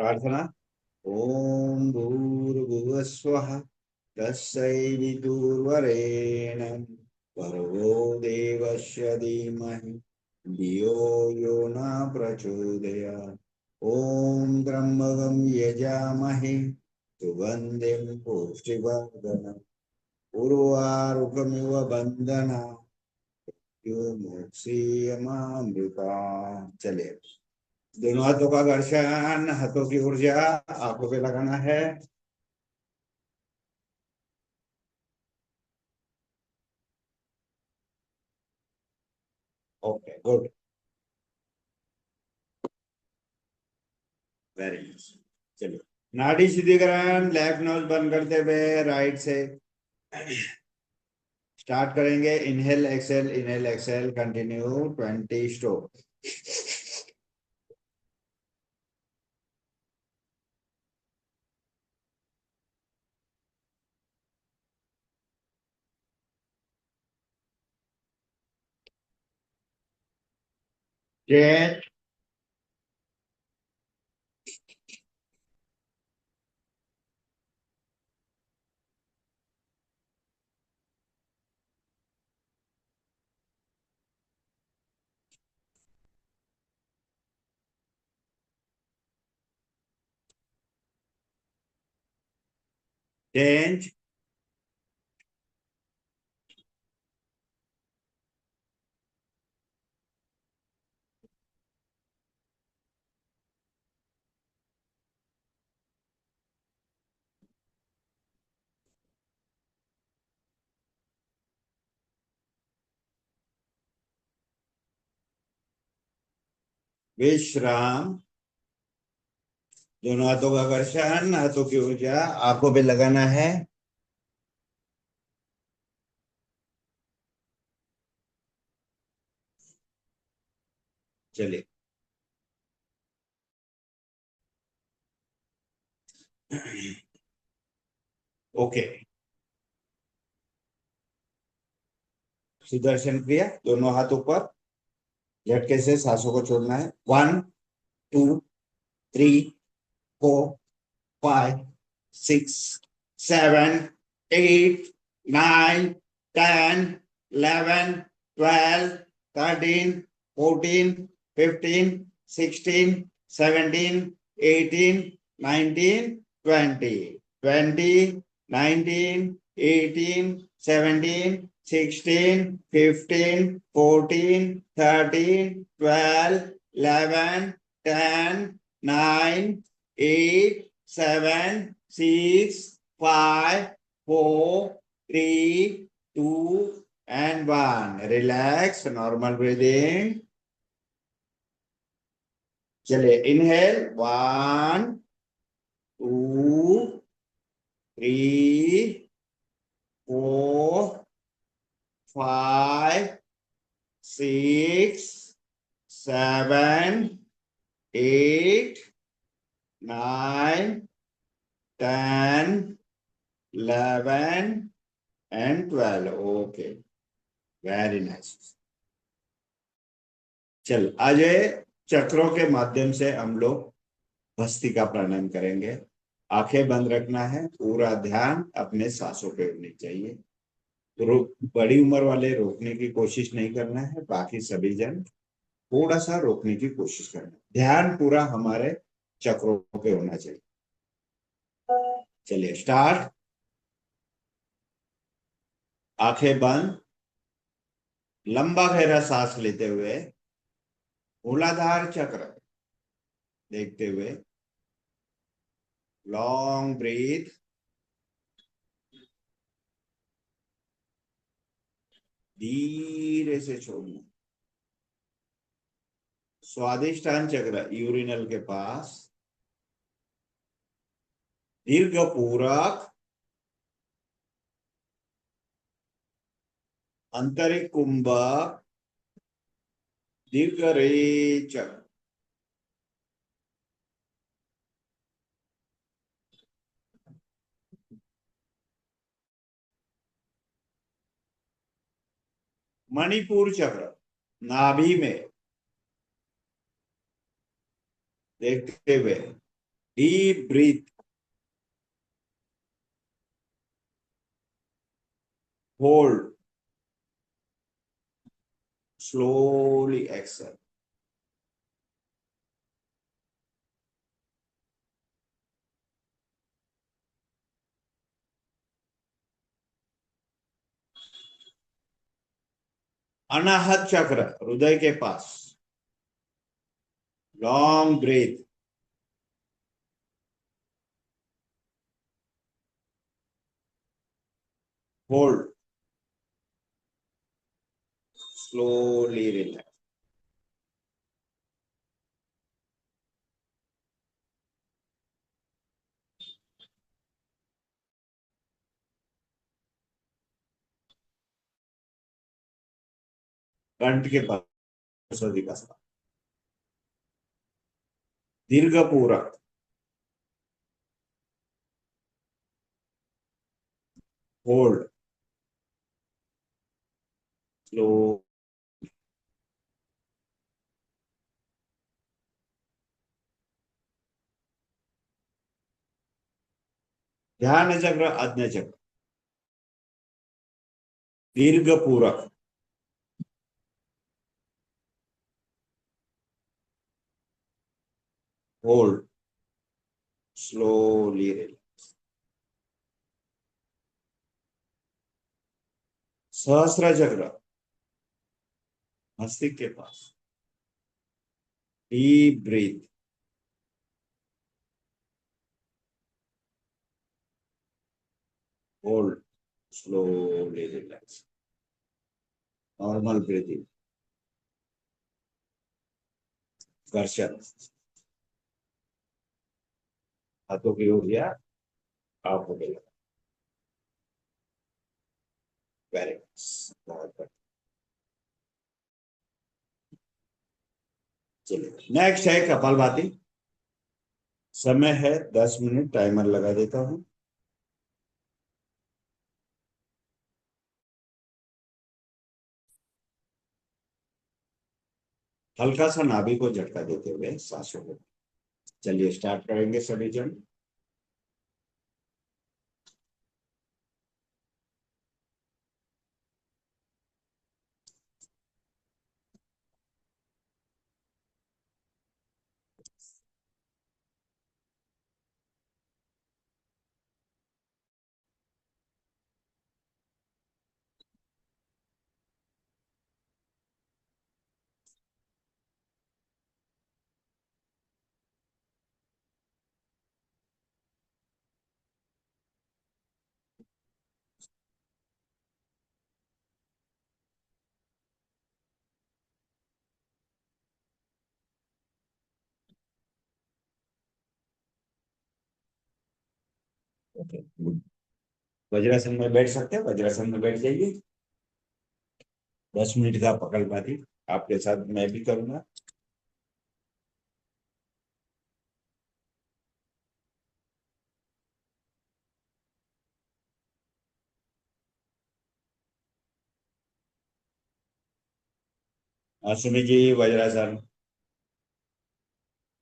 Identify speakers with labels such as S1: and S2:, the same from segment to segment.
S1: प्रार्थना। ओम भूर्भुवस्वः तत्सवितुर्वरेण्यं भर्गो देवस्य धीमहि धियो यो न प्रचोदयात्। ओम त्र्यंबकं यजामहे सुगन्धिं पुष्टिवर्धनम् उर्वारुकमिव बन्धनात् मोक्षीयमामृता। चलिए, दोनों हाथों का घर्षण, हाथों की ऊर्जा आंखों पे लगाना है। Okay, good, very nice. चलिए, नाड़ी शुद्धिकरण लेफ्ट नोज बंद करते हुए राइट से स्टार्ट करेंगे। Inhale exhale continue 20 stroke. Change, change, विश्राम। दोनों हाथों का घर्षण, हाथों की ऊर्जा आंखों पे लगाना है। चलिए, ओके। सुदर्शन क्रिया, दोनों हाथ ऊपर, झटके से सांसों को छोड़ना है। 1 2 3 4 5 6 7 8 9 10 11 12 13 14 15 16 17 18 19 20 20 19 18 17 16 15 14 13 12 11 10 9 8 7 6 5 4 3 2 and 1। Relax, normal breathing. चलिए, inhale 1 2 3 4 5 6 7 8 9 10 11 and 12। Okay, very nice. चल, आज चक्रों के माध्यम से हम लोग भस्त्रिका प्राणायाम करेंगे। आंखें बंद रखना है, पूरा ध्यान अपने सांसों पे होनी चाहिए। तो बड़ी उम्र वाले रोकने की कोशिश नहीं करना है, बाकी सभी जन थोड़ा सा रोकने की कोशिश करना है। ध्यान पूरा हमारे चक्रों पे होना चाहिए। चलिए, स्टार्ट। आंखें बंद, लंबा गहरा सांस लेते हुए मूलाधार चक्र देखते हुए लॉन्ग ब्रीथ, धीरे से छोड़ना। स्वादिष्टान चक्र यूरिनल के पास दीर्घ पूरक, आंतरिक कुंभक, दीर्घ रेचक, मणिपुर चक्र नाभि में देखते हुए deep breath, hold, slowly exhale. Anahata chakra, हृदय के पास, long breath, hold, slowly relax. कंठ के पास का स्थान, दीर्घ पूरक, होल्ड, स्लो। ध्यान चक्र, आज्ञा चक्र, दीर्घ पूरक, होल्ड, स्लोली रिलैक्स। सहस्त्र चक्र, मस्तिष्क के पास, deep breath, hold, slowly relax. Normal breathing, घर्षण, हाथों की ऊर्जा आप हो गई। वेरी बहुत बढ़िया। चलिए नेक्स्ट है कपालभाति। समय है 10 मिनट, टाइमर लगा देता हूं। हल्का सा नाभि को झटका देते हुए सांसों को, चलिए स्टार्ट करेंगे सभी जन। ओके, वज्रासन में बैठ सकते हैं, वज्रासन में बैठ जाइए। 10 मिनट का कपालभाति आपके साथ मैं भी करूंगा। सुमित जी, वज्रासन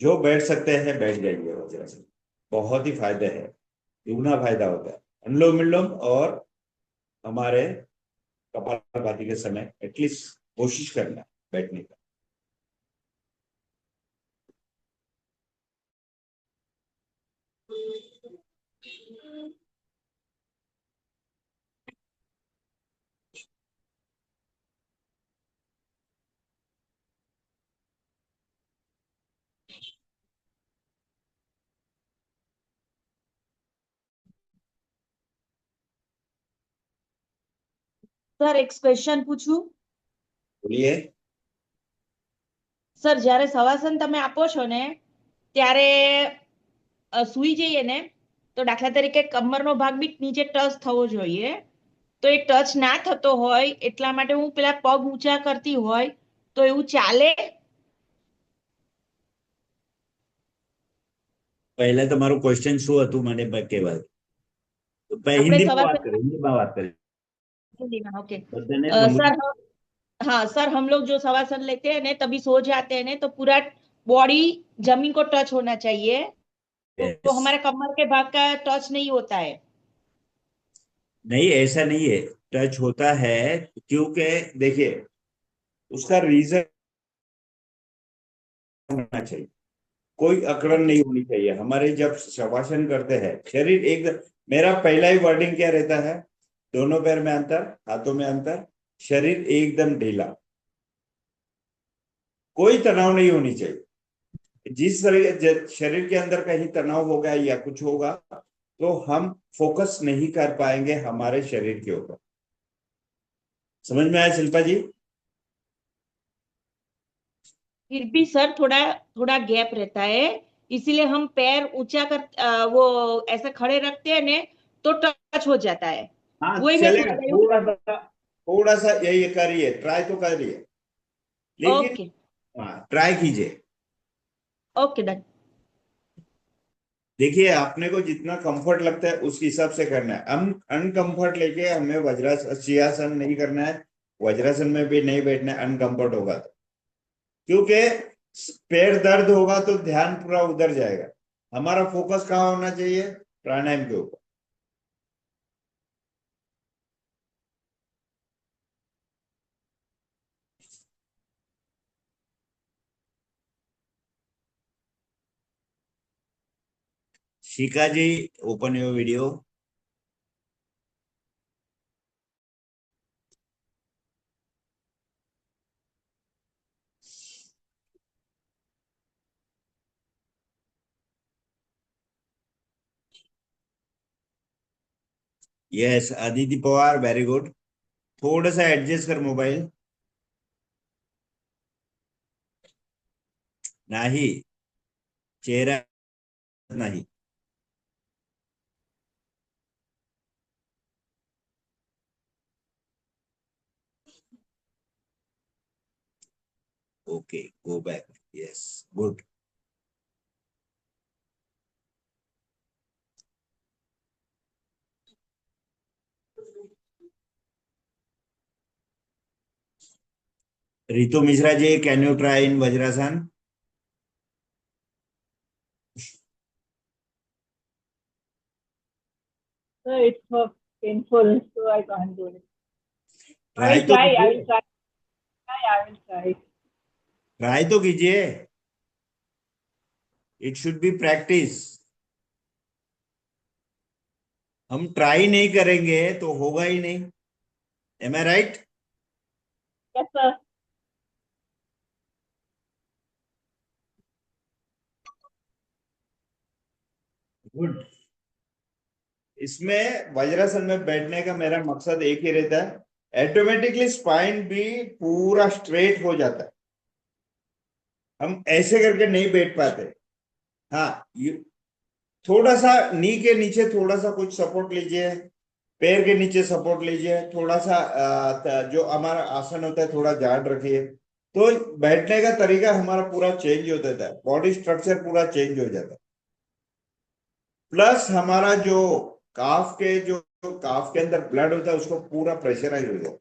S1: जो बैठ सकते हैं बैठ जाइए वज्रासन। बहुत ही फायदे है, दुगना फायदा होता है अनुलोम विलोम और हमारे कपालभाति के समय एटलीस्ट कोशिश करना बैठने का।
S2: સર એક ક્વેશ્ચન પૂછું?
S1: बोलिए।
S2: સર જ્યારે શવાસન તમે આપો છો ને ત્યારે સુઈ જઈએ ને તો દાખલા તરીકે કમરનો ભાગ બી નીચે ટચ થવો જોઈએ, તો એ ટચ ના થતો હોય એટલા માટે હું પેલા પગ ઊંચા કરતી હોય તો એવું ચાલે?
S1: पहले તમારું ક્વેશ્ચન શું હતું મને કહેવાય તો
S2: આપણે
S1: હિન્દીમાં વાત
S2: શવાસન
S1: કરીએ, હિન્દીમાં વાત કરીએ
S2: हिंदी में, ओके।
S1: બધાને
S2: सर
S1: સમજ।
S2: हाँ सर, हम लोग जो शवासन लेते हैं ना तभी सो जाते हैं ना तो पूरा बॉडी जमीन को टच होना चाहिए। वो
S1: यस।
S2: हमारे कमर के भाग का टच नहीं होता है।
S1: नहीं, ऐसा नहीं है, टच होता है, क्योंकि देखिए उसका रीजन होना चाहिए, कोई अकड़न नहीं होनी चाहिए। हमारे जब शवासन करते हैं शरीर एकदम, मेरा पहला ही वर्डिंग क्या रहता है, दोनों पैर में अंतर, हाथों में अंतर, शरीर एकदम ढीला, कोई तनाव नहीं होनी चाहिए। जिस शरीर के अंदर कहीं तनाव होगा या कुछ होगा तो हम फोकस नहीं कर पाएंगे हमारे शरीर के ऊपर। समझ में आया शिल्पा जी?
S2: फिर भी सर थोड़ा थोड़ा गैप रहता है, इसीलिए हम पैर ऊंचा कर वो ऐसे खड़े रखते हैं ने तो टच हो जाता है।
S1: हाँ
S2: वही मैं पूछ
S1: चलेगा,
S2: रही हूँ।
S1: थोड़ा सा यही करिए, ट्राई तो करिए, लेकिन
S2: ओके।
S1: हाँ ट्राई कीजिए।
S2: Okay done.
S1: देखिए अपने को जितना कंफर्ट लगता है उस हिसाब से करना है, हम अनकंफर्ट लेके हमें वज्रासन सिंहासन नहीं करना है, वज्रासन में भी नहीं बैठना है अनकंफर्ट होगा तो, क्योंकि पैर दर्द होगा तो ध्यान पूरा उधर जाएगा। हमारा फोकस कहाँ होना चाहिए, प्राणायाम के ऊपर। Shikha ji, open your video. Yes Aditi Pawar, very good. थोड़ा सा एडजस्ट कर मोबाइल। नहीं, चेहरा नहीं। Okay, go back. Yes, good. Ritu Mishra ji, can you try in Vajrasana?
S3: No, it's so painful, so I can't do it. I
S1: try
S3: will
S1: तो
S3: try. I will
S1: कीजिए,
S3: try. I will try.
S1: Try तो कीजिए, it should be practice. हम try नहीं करेंगे तो होगा ही नहीं। एम आई राइट?
S3: Yes, sir.
S1: गुड। इसमें वज्रासन में बैठने का मेरा मकसद एक ही रहता है, ऑटोमेटिकली स्पाइन भी पूरा स्ट्रेट हो जाता है। हम ऐसे करके नहीं बैठ पाते। हाँ, थोड़ा सा नी के नीचे थोड़ा सा कुछ सपोर्ट लीजिए, पैर के नीचे सपोर्ट लीजिए, थोड़ा सा जो हमारा आसन होता है थोड़ा जाड रखिए, तो बैठने का तरीका हमारा पूरा चेंज हो जाता है, बॉडी स्ट्रक्चर पूरा चेंज हो जाता है। प्लस हमारा जो काफ के अंदर ब्लड होता है उसको पूरा प्रेशराइज हो जाता है।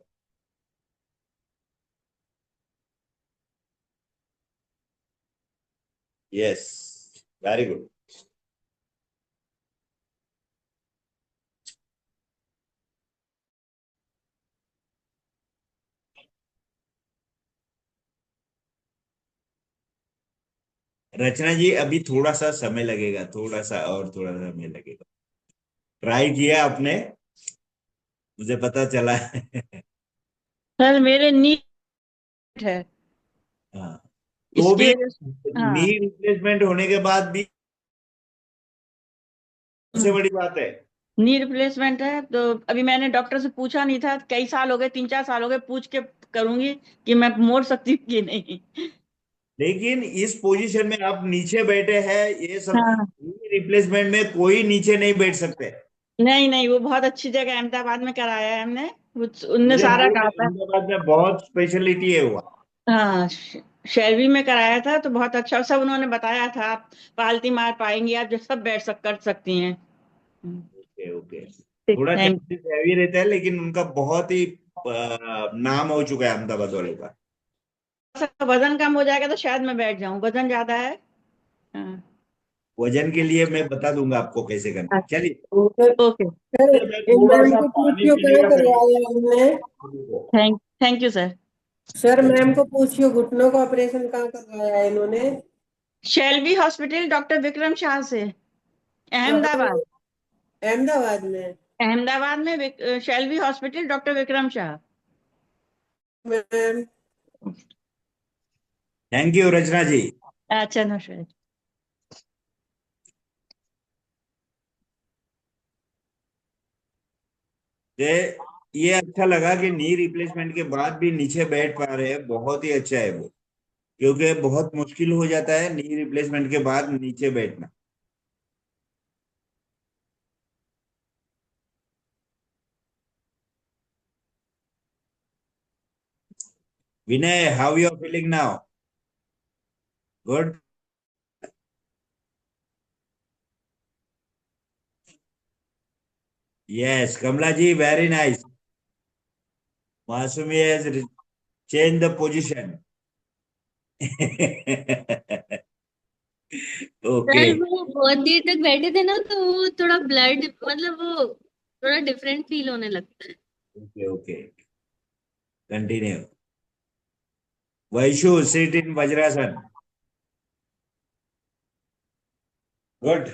S1: Yes, very good. Rachna ji, अभी थोड़ा सा समय लगेगा, थोड़ा सा और थोड़ा समय लगेगा। ट्राई किया आपने, मुझे पता चला है।
S2: सर मेरे नीट है,
S1: हाँ, तो
S2: इसकी
S1: भी
S2: वजह से
S1: नी
S2: हाँ।
S1: रिप्लेसमेंट होने के बाद भी सबसे बड़ी बात है।
S2: नी रिप्लेसमेंट है तो अभी मैंने डॉक्टर से पूछा नहीं था, कई साल हो गए, 3 4 साल हो गए, पूछ के करूंगी कि मैं मोड़ सकती हूँ कि नहीं।
S1: लेकिन इस पोजीशन में आप नीचे बैठे हैं, ये सब
S2: हाँ।
S1: रिप्लेसमेंट में कोई नीचे नहीं बैठ सकते।
S2: नहीं नहीं, वो बहुत अच्छी जगह अहमदाबाद में कराया है हमने, उनने
S1: मुझे
S2: सारा
S1: मालूम
S2: कहा
S1: है
S2: था।
S1: अहमदाबाद में बहुत स्पेशलिटी है हुआ।
S2: हाँ, शेरवी में कराया था तो बहुत अच्छा सब उन्होंने बताया था, आप पालती मार पाएंगी, आप जो सब बैठ कर सकती हैं।
S1: Okay okay.
S2: ठीक,
S1: थोड़ा
S2: थैंक।
S1: चार्जेस हैवी रहता है, लेकिन उनका बहुत ही नाम हो चुका है अहमदाबाद वाले का।
S2: वजन कम हो जाएगा तो शायद मैं बैठ जाऊं, वजन ज्यादा है। हाँ।
S1: वजन के लिए मैं बता दूंगा आपको कैसे करना है। चलिए,
S2: ओके,
S3: सर
S1: मैं
S3: इन
S1: थोड़ा
S3: मैम
S1: सा
S3: को
S1: पानी
S3: पूछियो
S1: पीने
S3: क्या
S1: का
S3: करवाया इनने।
S1: तरीका।
S2: Thank you sir.
S3: Sir ma'am को पूछियो घुटनों का ऑपरेशन कहाँ करवाया है इन्होंने।
S2: शेल्बी हॉस्पिटल डॉक्टर विक्रम शाह से,
S3: कहाँ?
S2: अहमदाबाद।
S3: अहमदाबाद में।
S2: अहमदाबाद में Shalby hospital doctor Vikram Shah.
S3: Ma'am
S1: thank you Rachna ji.
S2: अच्छा नमस्कार।
S1: ये अच्छा लगा कि नी रिप्लेसमेंट के बाद भी नीचे बैठ पा रहे हैं, बहुत ही अच्छा है वो। क्योंकि बहुत मुश्किल हो जाता है नी रिप्लेसमेंट के बाद नीचे बैठना। Vinay, how are you feeling now? Good. Yes Kamla ji, very nice. Masumi has change the position. Okay
S4: sir वो बहुत देर तक बैठे थे ना तो वो थोड़ा ब्लड मतलब वो थोड़ा डिफरेंट फील होने लगता है।
S1: Okay okay, continue. Vaishu, sit in vajrasana. Good.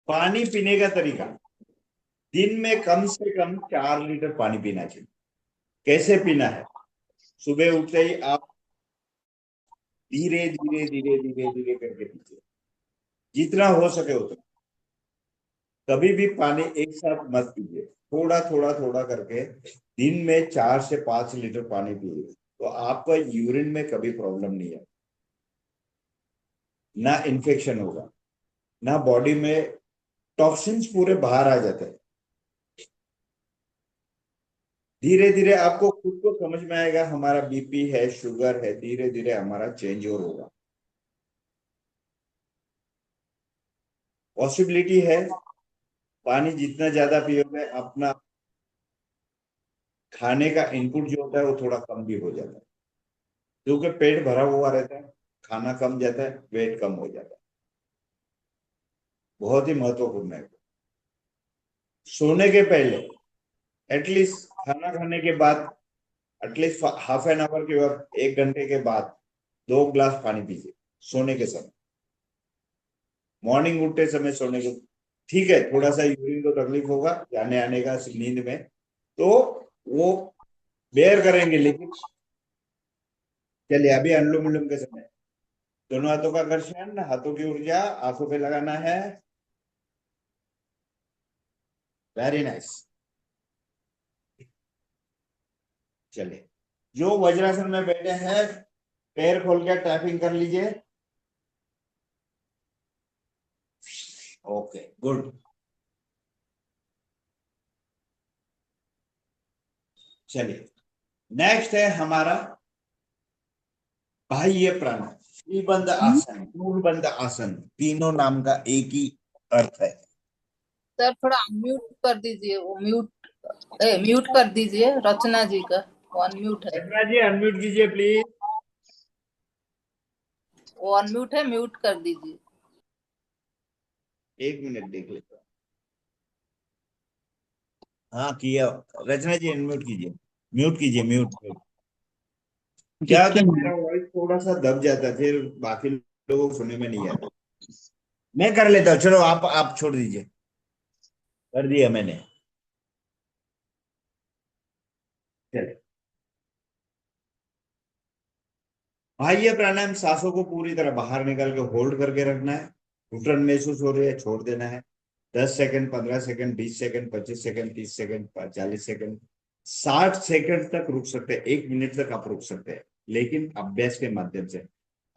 S1: पानी पीने का तरीका, दिन में कम से कम 4 लीटर पानी पीना चाहिए। कैसे पीना है? सुबह उठते ही आप धीरे धीरे धीरे धीरे धीरे करके पीजिए, जितना हो सके उतना। कभी भी पानी एक साथ मत पीजिए, थोड़ा थोड़ा थोड़ा करके दिन में 4 से 5 लीटर पानी पीजिए, तो आपका यूरिन में कभी प्रॉब्लम नहीं है, ना इन्फेक्शन होगा, ना बॉडी में टॉक्सिन्स पूरे बाहर आ जाते हैं। धीरे धीरे आपको खुद को समझ में आएगा हमारा बीपी है, शुगर है, धीरे धीरे हमारा चेंज और होगा। पॉसिबिलिटी है पानी जितना ज्यादा पियोगे अपना खाने का इनपुट जो होता है वो थोड़ा कम भी हो जाता है, क्योंकि पेट भरा हुआ रहता है, खाना कम जाता है, वेट कम हो जाता है। बहुत ही महत्वपूर्ण है। सोने के पहले एटलीस्ट, खाना खाने के बाद एटलीस्ट हाफ एन आवर के बाद, 1 घंटे के बाद 2 गिलास पानी पीजिए सोने के समय। मॉर्निंग उठते समय सोने के, ठीक है थोड़ा सा यूरिन को तकलीफ होगा जाने आने का नींद में, तो वो बेयर करेंगे, लेकिन चलिए अभी अनुलोम विलोम के समय दोनों हाथों का घर्षण, हाथों की ऊर्जा आंखों पे लगाना है। Very nice. चलिए, जो वज्रासन में बैठे हैं पैर खोल के टैपिंग कर लीजिए। Okay good. चलिए, नेक्स्ट है हमारा बाह्य प्राणायाम, त्रिबंध आसन, पूर्णबंध आसन, तीनों नाम का एक ही अर्थ है।
S5: सर थोड़ा अनम्यूट कर दीजिए, वो म्यूट कर दीजिए रचना जी का, वो अनम्यूट है।
S1: रचना जी अनम्यूट कीजिए प्लीज।
S5: वो अनम्यूट है, म्यूट कर दीजिए।
S1: 1 मिनट देख लेते हैं। हाँ किया। रचना जी अनम्यूट कीजिए, म्यूट कीजिए, म्यूट म्यूट। क्या होता है मेरा वॉइस थोड़ा सा दब जाता है, फिर बाकी लोगों को सुनने में नहीं आता। मैं कर लेता हूँ, चलो आप छोड़ दीजिए। कर दिया मैंने। चलिए, बाह्य प्राणायाम, सांसों को पूरी तरह बाहर निकाल के होल्ड करके रखना है। घुटन महसूस हो रही है, छोड़ देना है। 10 second, 15 second, 20 second, 25 second, 30 second, 40 second, 60 second तक रुक सकते हैं, 1 मिनट तक आप रुक सकते हैं, लेकिन अभ्यास के माध्यम से।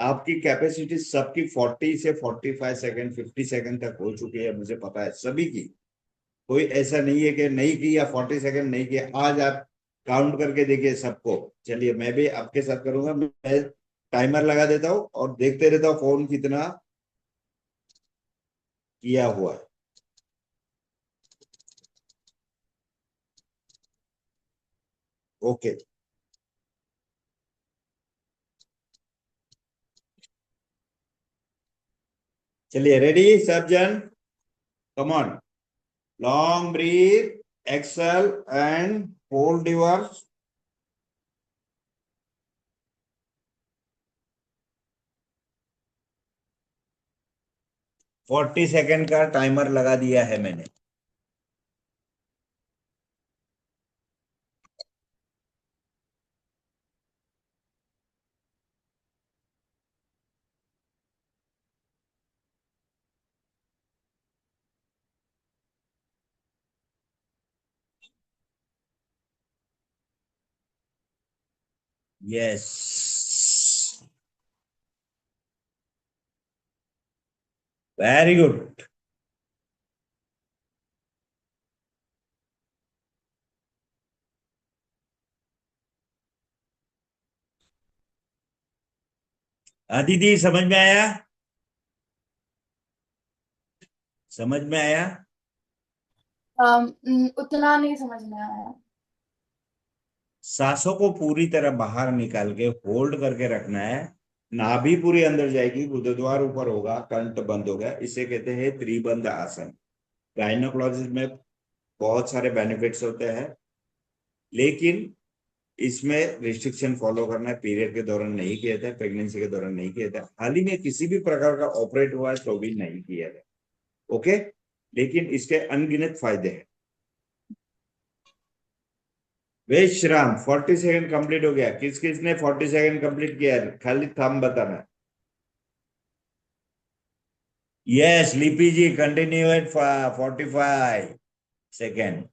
S1: आपकी कैपेसिटी सबकी 40 से 45 सेकंड, 50 सेकंड तक हो चुकी है, मुझे पता है सभी की। कोई ऐसा नहीं है कि नहीं किया, 40 सेकंड नहीं किया। आज आप काउंट करके देखिए सबको। चलिए मैं भी आपके साथ करूंगा, मैं टाइमर लगा देता हूँ और देखते रहता हूँ कौन कितना किया हुआ है। ओके, चलिए, रेडी सब जन? Come on, long breath, exhale and hold your 40 second का टाइमर लगा दिया है मैंने। Yes, very good. दीदी समझ में आया? समझ में आया?
S6: उतना नहीं समझ में आया।
S1: सांसों को पूरी तरह बाहर निकाल के होल्ड करके रखना है। नाभि पूरी अंदर जाएगी, गुदद्वार ऊपर होगा, कंठ बंद होगा। इसे कहते हैं त्रिबंध आसन। गायनोकोलॉजिस्ट में बहुत सारे बेनिफिट्स होते हैं, लेकिन इसमें रिस्ट्रिक्शन फॉलो करना है। पीरियड के दौरान नहीं किया था, प्रेगनेंसी के दौरान नहीं किया था, हाल ही में किसी भी प्रकार का ऑपरेट हुआ है तो भी नहीं किया था। ओके, लेकिन इसके अनगिनत फायदे हैं। विश्राम 40 सेकंड कंप्लीट हो गया। किस किस ने 40 सेकंड कंप्लीट किया है? खाली थंब बताना। Yes, Lipi ji continue at 45 second.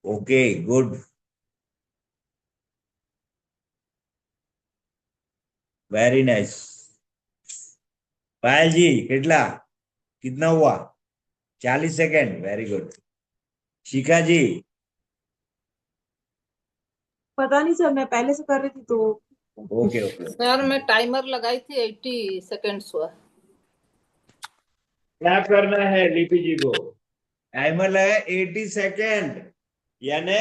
S1: Okay, good, very nice. Payal ji कितना हुआ? 40 second, very good. Shikha ji?
S7: पता नहीं सर, मैं पहले से कर रही थी तो।
S1: Okay okay.
S5: सर मैं टाइमर लगाई थी 80 सेकेंड्स हुआ।
S1: क्या करना है लिपि जी को? टाइमर लगा 80 सेकंड, यानी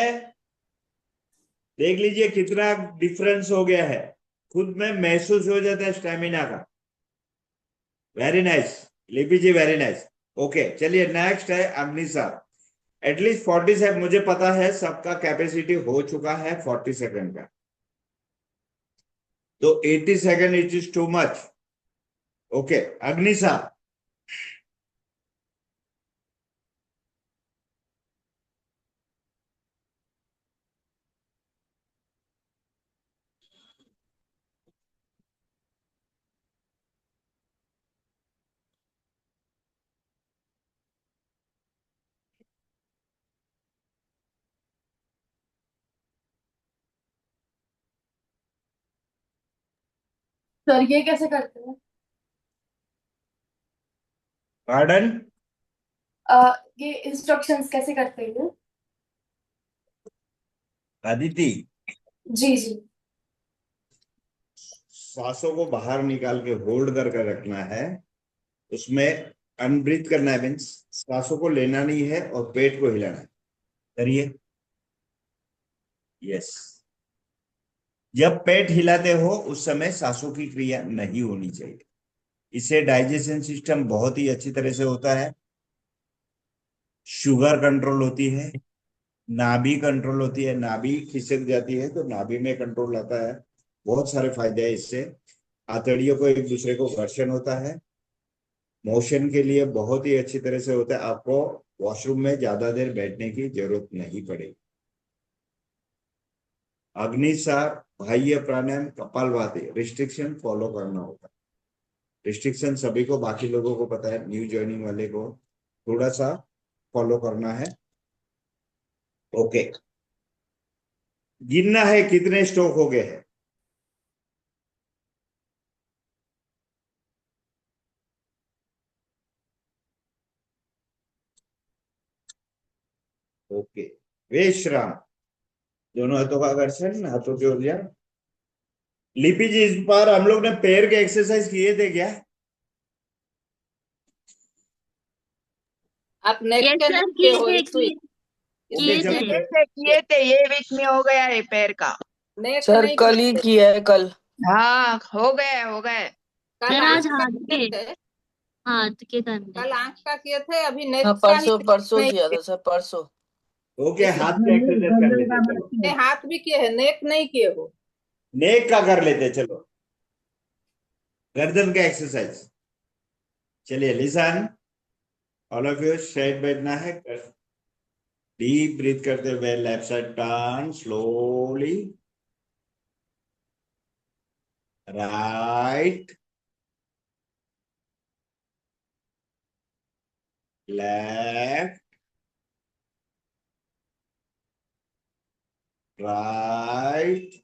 S1: देख लीजिए कितना डिफरेंस हो गया है। खुद में महसूस हो जाता है स्टेमिना का। वेरी नाइस लिपि जी, वेरी नाइस। ओके, चलिए नेक्स्ट है अग्नि सर। एटलीस्ट 40 सेकंड, मुझे पता है सबका कैपेसिटी हो चुका है 40 सेकंड का, तो 80 second it is too much. Okay, अग्नि सर।
S6: सर ये कैसे करते हैं?
S1: पार्डन?
S6: ये इंस्ट्रक्शंस कैसे करते हैं?
S1: अदिति,
S6: जी जी।
S1: सांसों को बाहर निकाल के होल्ड करके रखना है। उसमें अनब्रीथ करना है, मीन्स सांसों को लेना नहीं है और पेट को हिलाना है। करिए। यस, जब पेट हिलाते हो उस समय सांसों की क्रिया नहीं होनी चाहिए। इससे डाइजेशन सिस्टम बहुत ही अच्छी तरह से होता है, शुगर कंट्रोल होती है, नाभि कंट्रोल होती है। नाभि खिसक जाती है तो नाभि में कंट्रोल आता है। बहुत सारे फायदे हैं इससे। आंतड़ियों को एक दूसरे को घर्षण होता है। मोशन के लिए बहुत ही अच्छी तरह से होता है। आपको वॉशरूम में ज्यादा देर बैठने की जरूरत नहीं पड़ेगी। अग्निसार, बाह्य प्राणायाम, कपालभाति, रिस्ट्रिक्शन फॉलो करना होगा। रिस्ट्रिक्शन सभी को, बाकी लोगों को पता है, न्यू ज्वाइनिंग वाले को थोड़ा सा फॉलो करना है। ओके, गिनना है कितने स्ट्रोक हो गए हैं। ओके, विश्राम, दोनों हाथों का घर्षण, हाथों की ऊर्जा। लिपि जी, इस बार हम लोग ने पैर के एक्सरसाइज किए थे क्या?
S5: आप नेक
S4: यस
S5: के
S4: सर,
S5: नाम पे हो
S4: किए
S5: इस वीक।
S1: ओके,
S4: किए
S1: चलो
S4: थे।
S2: किए थे, ये वीक में हो गया है पैर का।
S5: नेक
S8: सर
S5: नहीं
S8: कल ही
S5: किए थे।
S8: किया है कल।
S2: हाँ, हो गए हो गए।
S5: कल
S4: सर
S5: आगे
S4: आज
S5: का
S4: हाथ
S5: किए
S4: के।
S5: थे।
S4: हाथ के कंधे।
S5: कल आंख का किए थे, अभी नेक
S8: हाँ
S5: का ही
S8: परसों परसों
S5: नहीं
S8: किया
S5: किए।
S8: था सर, परसों।
S1: ओके,
S5: इस
S1: हाथ का एक्सरसाइज कर लेते हैं, चलो।
S5: ने हाथ भी किए हैं, नेक नहीं किए हो।
S1: नेक का कर लेते हैं, चलो। गर्दन का एक्सरसाइज। चलिए, listen, all of you straight बैठना है। डीप ब्रीथ करते हुए left side turn slowly, right, left, right,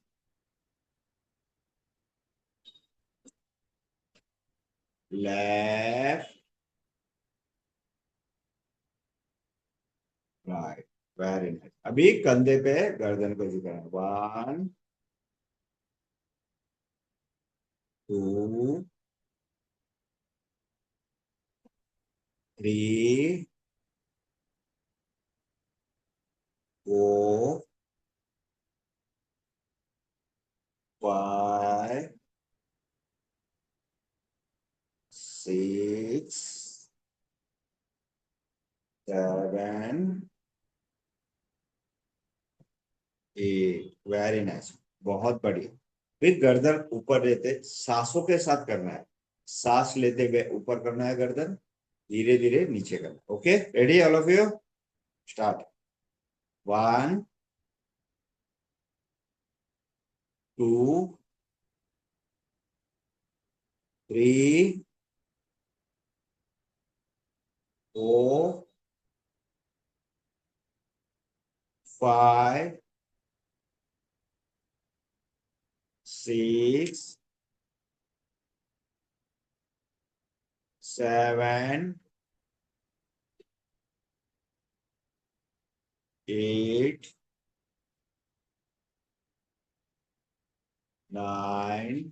S1: left, right. Very nice. अभी कंधे पे गर्दन को झुकाना। 1 2 3 4 5 6 7 8। वेरी नाइस, बहुत बढ़िया। फिर गर्दन ऊपर लेते, सांसों के साथ करना है। सांस लेते हुए ऊपर करना है गर्दन, धीरे धीरे नीचे करना। Okay, ready all of you, start. 1 2 3 4 5 6 7 8 9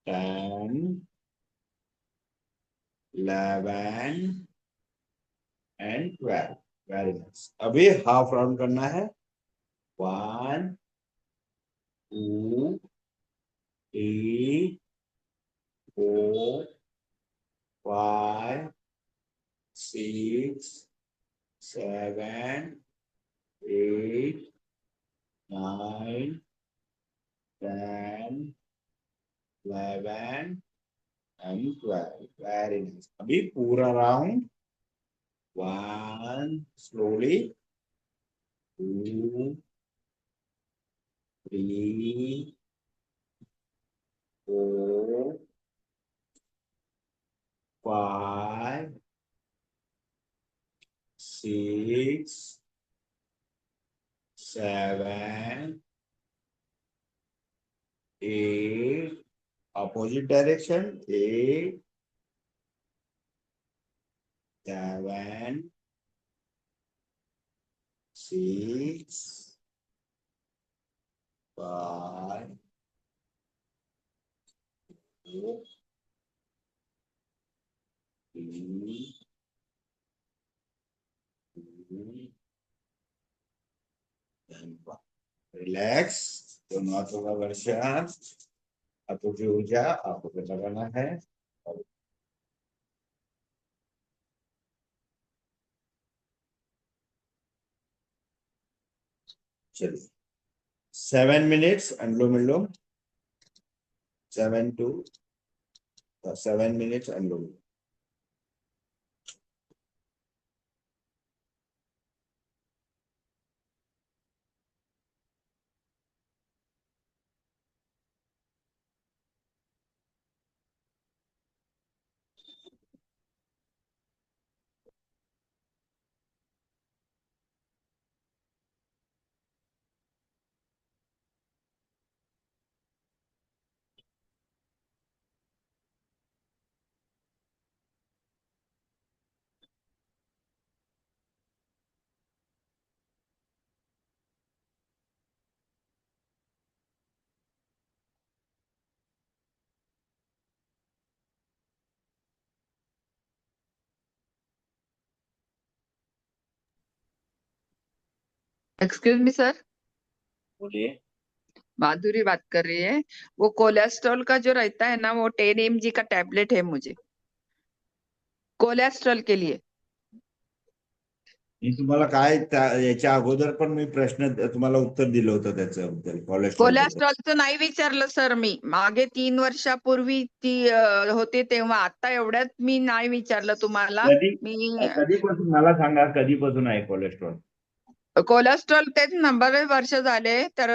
S1: 10 11 and 12। Very nice. अभी हाफ राउंड करना है। 1 2 3 4 5 6 7 8 9 10 11 एंड 12। Very nice. अभी पूरा round. 1 slowly, 2 3 4 5 6 7 8, opposite direction, 8 7 6 5 4 3 2 and 1। Relax, दोनों हाथों का वर्षा, हाथों की ऊर्जा आपको पे लगाना है। चलिए, 7 मिनट्स अनुलोम विलोम, 7 अनुलोम।
S9: एक्सक्यूज मी सर,
S1: बोलिए।
S8: माधुरी बात कर रही है। वो कोलेस्ट्रॉल का जो रहता है ना, वो 10 mg का टैबलेट है मुझे कोलेस्ट्रॉल के लिए।
S1: मी तुम्हाला काय याच्या अगोदर पण मी प्रश्न तुम्हाला उत्तर दिलं होतं त्याच्याबद्दल, कोलेस्ट्रॉल बद्दल.
S8: कोलेस्ट्रॉलचं नाही विचारलं सर मी, मागे 3 वर्षापूर्वी ती होते तेव्हा. आता एवढ्यात मी नाही विचारलं तुम्हाला.
S1: कधी
S8: मी
S1: कधीपासून मला सांगा, कधीपासून आहे कोलेस्ट्रॉल?
S8: कोलेस्ट्रॉल तेच ना, बरेच वर्ष झाले. तर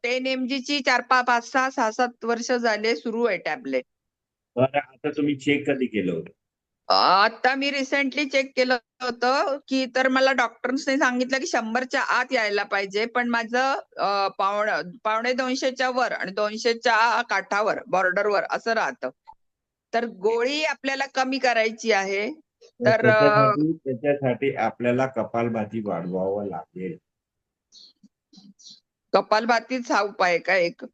S8: 10 mg ची 4, 5, 6, 7 वर्ष झाले सुरू आहे टॅबलेट.
S1: बरं, आता तुम्ही चेक कधी केलं होतं?
S8: आता मी रिसेंटली चेक केलं होतं की, तर मला डॉक्टर्सने सांगितलं की 100च्या आत यायला पाहिजे, पण माझं पावणे 200च्या वर आणि 200च्या काठावर, बॉर्डरवर असं राहतं. तर गोळी आपल्याला कमी करायची आहे. तर
S1: त्याच्यासाठी आपल्याला कपालभाती वाढवावं लागेल.
S8: कपालभातीच हा उपाय आहे का एक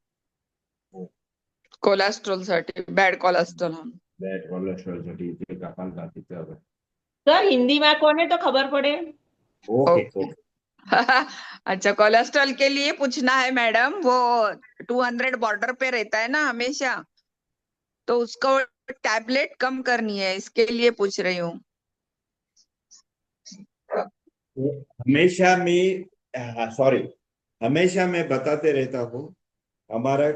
S8: कोलेस्ट्रॉल साठी, बॅड कोलेस्ट्रॉल?
S1: बॅड कोलेस्ट्रॉल साठी ते कपालभातीचं.
S2: सर हिंदी में कौन है तो खबर पड़े।
S1: Okay
S8: okay.
S1: ओके.
S8: अच्छा, कोलेस्ट्रॉल के लिए पूछना है मैडम। वो 200 बॉर्डर पे रहता है ना हमेशा, तो उसको टैबलेट कम करनी है, इसके लिए पूछ रही हूँ।
S1: हमेशा मैं बताते रहता हूँ, हमारा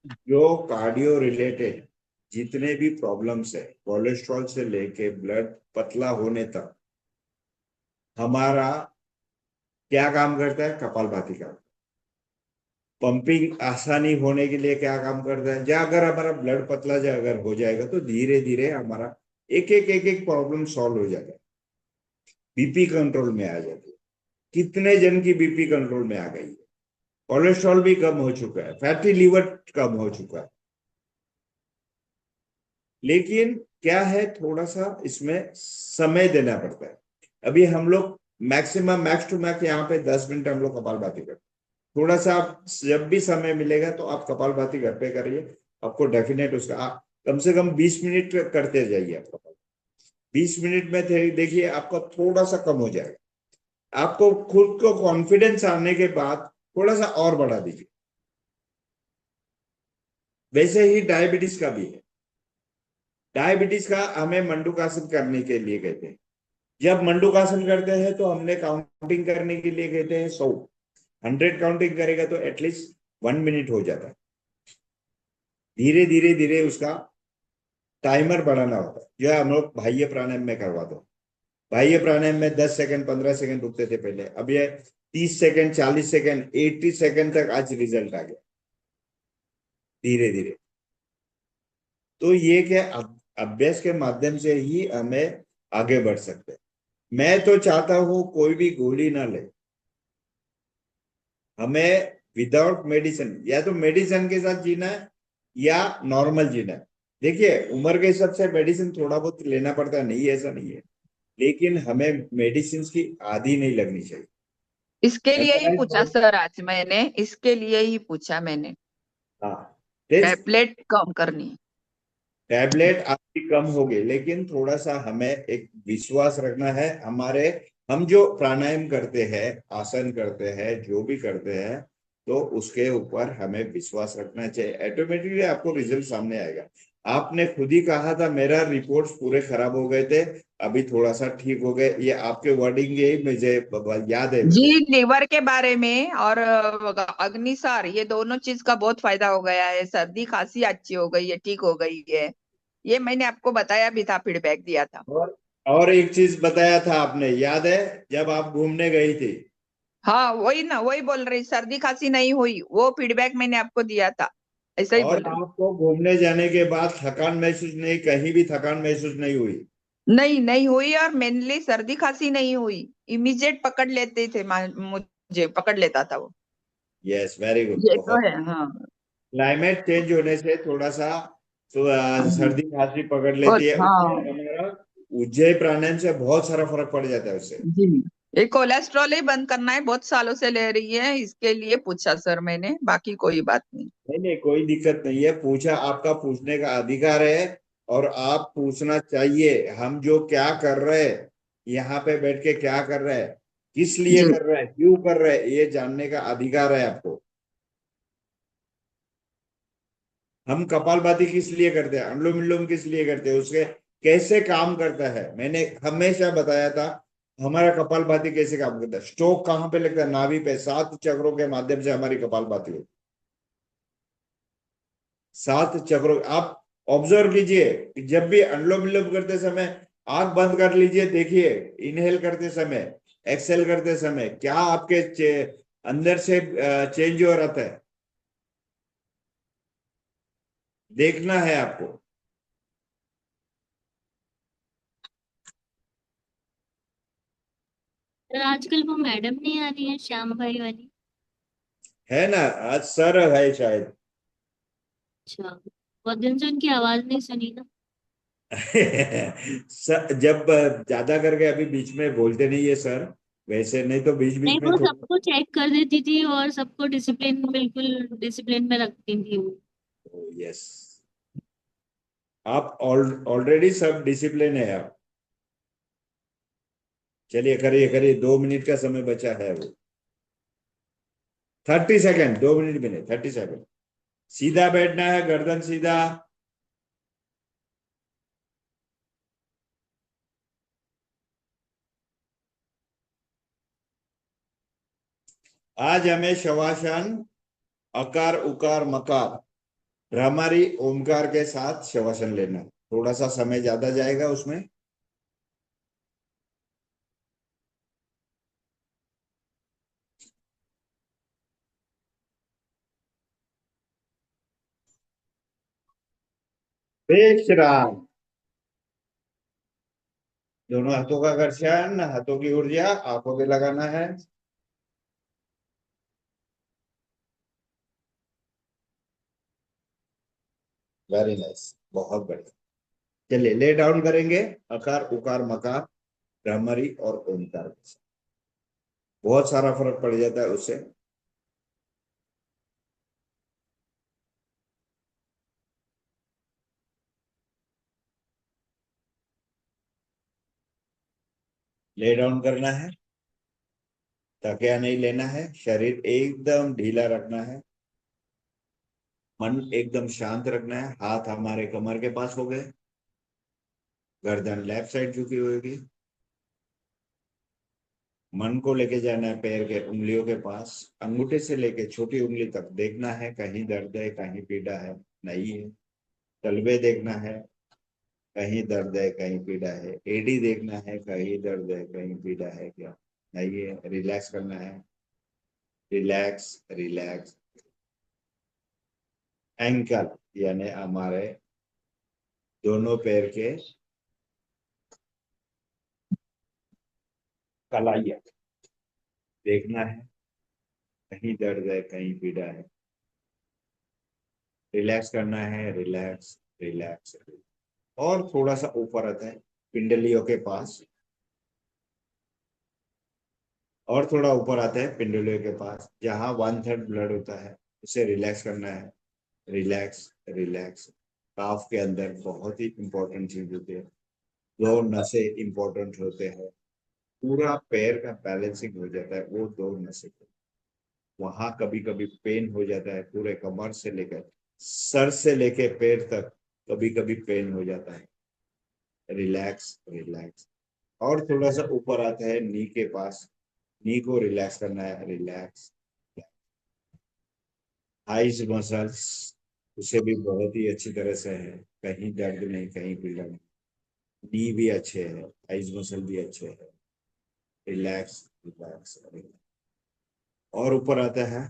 S1: जो कार्डियो रिलेटेड जितने भी प्रॉब्लम्स है, कोलेस्ट्रॉल से लेके ब्लड पतला होने तक, हमारा क्या काम करता है? कपालभाति का। पंपिंग आसानी होने के लिए क्या काम करता है? जब अगर हमारा ब्लड पतला अगर हो जाएगा तो धीरे धीरे हमारा एक एक प्रॉब्लम सॉल्व हो जाएगा। बीपी कंट्रोल में आ जाती है। कितने जन की बीपी कंट्रोल में आ गई है, कोलेस्ट्रॉल भी कम हो चुका है, फैटी लीवर कम हो चुका है। लेकिन क्या है, थोड़ा सा इसमें समय देना पड़ता है। अभी हम लोग मैक्सिमम मैक्स टू मैक्स यहाँ पे 10 मिनट हम लोग कपालभाति करते हैं। थोड़ा सा आप जब भी समय मिलेगा तो आप कपालभाति घर पे करिए, आपको डेफिनेट उसका आप कम से कम 20 मिनट करते जाइए। आप कपाल 20 मिनट में देखिए आपका थोड़ा सा कम हो जाएगा। आपको खुद को कॉन्फिडेंस आने के बाद थोड़ा सा और बढ़ा दीजिए। वैसे ही डायबिटीज का भी है। डायबिटीज का हमें मंडूकासन करने के लिए कहते हैं। जब मंडूकासन करते हैं तो हमने काउंटिंग करने के लिए कहते हैं 100 काउंटिंग करेगा तो एटलीस्ट 1 मिनट हो जाता है। धीरे धीरे धीरे उसका टाइमर बढ़ाना होता है, जो हम लोग बाह्य प्राणायाम में करवाते हैं। बाह्य प्राणायाम में 10 सेकंड 15 सेकंड रुकते थे पहले, अब ये 30 सेकंड 40 सेकंड 80 सेकंड तक आज रिजल्ट आ गया धीरे धीरे। तो ये क्या अभ्यास के माध्यम से ही हमें आगे बढ़ सकते हैं। मैं तो चाहता हूं कोई भी गोली ना ले, हमें विदाउट मेडिसिन, या तो मेडिसिन के साथ जीना है या नॉर्मल जीना है। देखिए उम्र के हिसाब से मेडिसिन थोड़ा बहुत लेना पड़ता है, नहीं ऐसा नहीं है, लेकिन हमें मेडिसिन की आदि नहीं लगनी चाहिए।
S8: इसके लिए ही पूछा सर आज मैंने, इसके लिए ही पूछा मैंने।
S1: हाँ,
S8: टैबलेट कम करनी है।
S1: टैबलेट आपकी कम होगी, लेकिन थोड़ा सा हमें एक विश्वास रखना है। हम जो प्राणायाम करते हैं, आसन करते हैं, जो भी करते हैं, तो उसके ऊपर हमें विश्वास रखना चाहिए। ऑटोमेटिकली आपको रिजल्ट सामने आएगा। आपने खुद ही कहा था मेरा रिपोर्ट्स पूरे खराब हो गए थे, अभी थोड़ा सा ठीक हो गए। ये आपके वर्डिंग यही मुझे याद है।
S8: जी, लीवर के बारे में और अग्निसार, ये दोनों चीज का बहुत फायदा हो गया है। सर्दी खांसी अच्छी हो गई है, ठीक हो गई है। ये मैंने आपको बताया भी था, फीडबैक दिया था।
S1: और एक चीज बताया था आपने, याद है, जब आप घूमने गई थी?
S8: हाँ वही ना, वही बोल रही, सर्दी खांसी नहीं हुई, वो फीडबैक मैंने आपको दिया था, ऐसा ही बोल
S1: और
S8: रही।
S1: आपको घूमने जाने के बाद थकान महसूस नहीं, कहीं भी थकान महसूस नहीं हुई?
S8: नहीं हुई, और मेनली सर्दी खांसी नहीं हुई। इमीडिएट पकड़ लेते थे, मुझे पकड़ लेता था वो।
S1: Yes, very good.
S8: ये तो है। हाँ,
S1: क्लाइमेट चेंज होने से थोड़ा सा सर्दी खांसी पकड़ लेती है।
S8: हाँ
S1: हमारा उज्जैन प्राणायाम से बहुत सारा फर्क पड़ जाता है उससे।
S8: जी। ये कोलेस्ट्रॉल ही बंद करना है, बहुत सालों से ले रही है, इसके लिए पूछा सर मैंने, बाकी कोई बात नहीं।
S1: नहीं, कोई दिक्कत नहीं है। पूछा, आपका पूछने का अधिकार है और आप पूछना चाहिए। हम जो क्या कर रहे हैं, यहाँ पे बैठ के क्या कर रहे हैं, किस लिए
S8: जी
S1: कर रहे हैं, क्यों कर रहे हैं, ये जानने का अधिकार है आपको। हम कपालभाति किस लिए करते हैं, अनुलोम विलोम किस लिए करते हैं, उसके कैसे काम करता है, मैंने हमेशा बताया था हमारा कपालभाति कैसे काम करता है। स्ट्रोक कहाँ पे लगता है, नाभि पे, 7 चक्रों के माध्यम से हमारी कपालभाति होती है। 7 चक्रों, आप ऑब्जर्व कीजिए कि जब भी अनुलोम विलोम करते समय आंख बंद कर लीजिए, देखिए इनहेल करते समय, एक्सहेल करते समय क्या आपके अंदर से चेंज हो रहा है, देखना है आपको।
S4: सर आजकल वो मैडम नहीं आ रही है श्याम भाई वाली?
S1: है ना, आज सर है शायद।
S4: अच्छा, बहुत दिन से उनकी आवाज नहीं सुनी ना।
S1: जब ज्यादा करके अभी बीच में बोलते नहीं है सर, वैसे नहीं तो बीच
S4: नहीं,
S1: बीच में
S4: वो सबको चेक कर देती थी और सबको डिसिप्लिन, बिल्कुल डिसिप्लिन में रखती थी वो।
S1: यस, आप ऑलरेडी सब डिसिप्लिन है आप। चलिए करिए करिए, 2 मिनट का समय बचा है वो, 30 सेकेंड, 2 मिनट में नहीं, 30 सेकेंड। सीधा बैठना है, गर्दन सीधा। आज हमें शवासन, अकार उकार मकार, भ्रामरी ओमकार के साथ शवासन लेना है। थोड़ा सा समय ज्यादा जाएगा उसमें। विश्राम, दोनों हाथों का घर्षण, हाथों की ऊर्जा आंखों पे लगाना है। वेरी नाइस, बहुत बढ़िया। चलिए ले डाउन करेंगे, अकार उकार मकार, भ्रामरी और ओमकार के साथ। बहुत सारा फर्क पड़ जाता है उससे। ले डाउन करना है, तकिया नहीं लेना है, शरीर एकदम ढीला रखना है, मन एकदम शांत रखना है। हाथ हमारे कमर के पास हो गए, गर्दन लेफ्ट साइड झुकी होगी। मन को लेके जाना है पैर के उंगलियों के पास, अंगूठे से लेके छोटी उंगली तक देखना है, कहीं दर्द है कहीं पीड़ा है, नहीं है। तलवे देखना है, कहीं दर्द है कहीं पीड़ा है। एडी देखना है, कहीं दर्द है कहीं पीड़ा है क्या, नहीं है। रिलैक्स करना है, रिलैक्स रिलैक्स। एंकल यानी हमारे दोनों पैर के कलाइयाँ देखना है, कहीं दर्द है कहीं पीड़ा है। रिलैक्स करना है, रिलैक्स रिलैक्स। और थोड़ा सा ऊपर आता है पिंडलियों के पास, और थोड़ा ऊपर आता है पिंडलियों के पास, जहां 1/3 ब्लड होता है, उसे रिलैक्स करना है। Relax relax. काफ के अंदर बहुत ही इंपॉर्टेंट चीज होती है, 2 नसें इंपॉर्टेंट होते हैं। पूरा पैर का बैलेंसिंग हो जाता है वो 2 नसें। वहां कभी कभी पेन हो जाता है, पूरे कमर से लेकर सर से लेकर पैर तक कभी कभी पेन हो जाता है। Relax relax. और थोड़ा सा ऊपर आता है नी के पास, नी को रिलैक्स करना है, रिलैक्स। आइज मसल्स, उसे भी बहुत ही अच्छी तरह से है, कहीं दर्द नहीं कहीं पीड़ा नहीं। नी भी अच्छे है, आइज मसल भी अच्छे है। Relax relax relax. और ऊपर आता है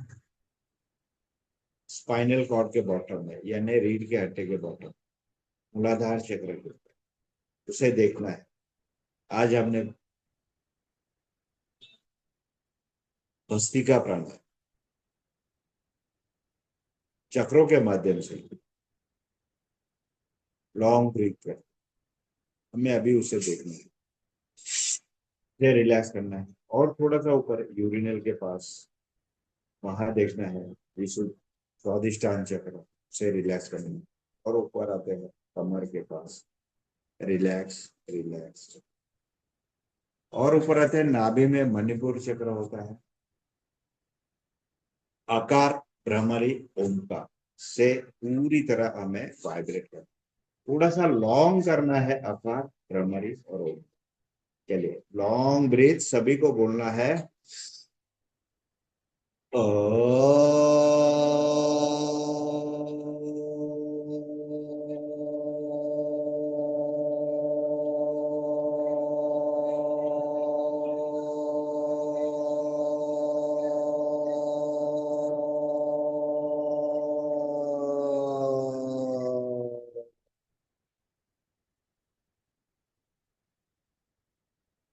S1: स्पाइनल कॉर्ड के बॉटम में, यानी रीढ़ के हड्डी के बॉटम, मूलाधार चक्र के ऊपर, उसे देखना है। आज हमने भस्त्रिका प्राणायाम चक्रों के माध्यम से लॉन्ग ब्रीथ कर, हमें अभी उसे देखना है, उसे रिलैक्स करना है। और थोड़ा सा ऊपर यूरिनल के पास, वहां देखना है विशुद्ध स्वादिष्टान चक्र, उसे रिलैक्स करना है। और ऊपर आते हैं कमर के पास, रिलैक्स रिलैक्स। और ऊपर आते हैं नाभि में मणिपुर चक्र होता है, आकार भ्रामरी ओमकार, से पूरी तरह हमें वाइब्रेट करना, थोड़ा सा लॉन्ग करना है अकार, भ्रमरी और ओम। चलिए लॉन्ग ब्रीथ सभी को बोलना है।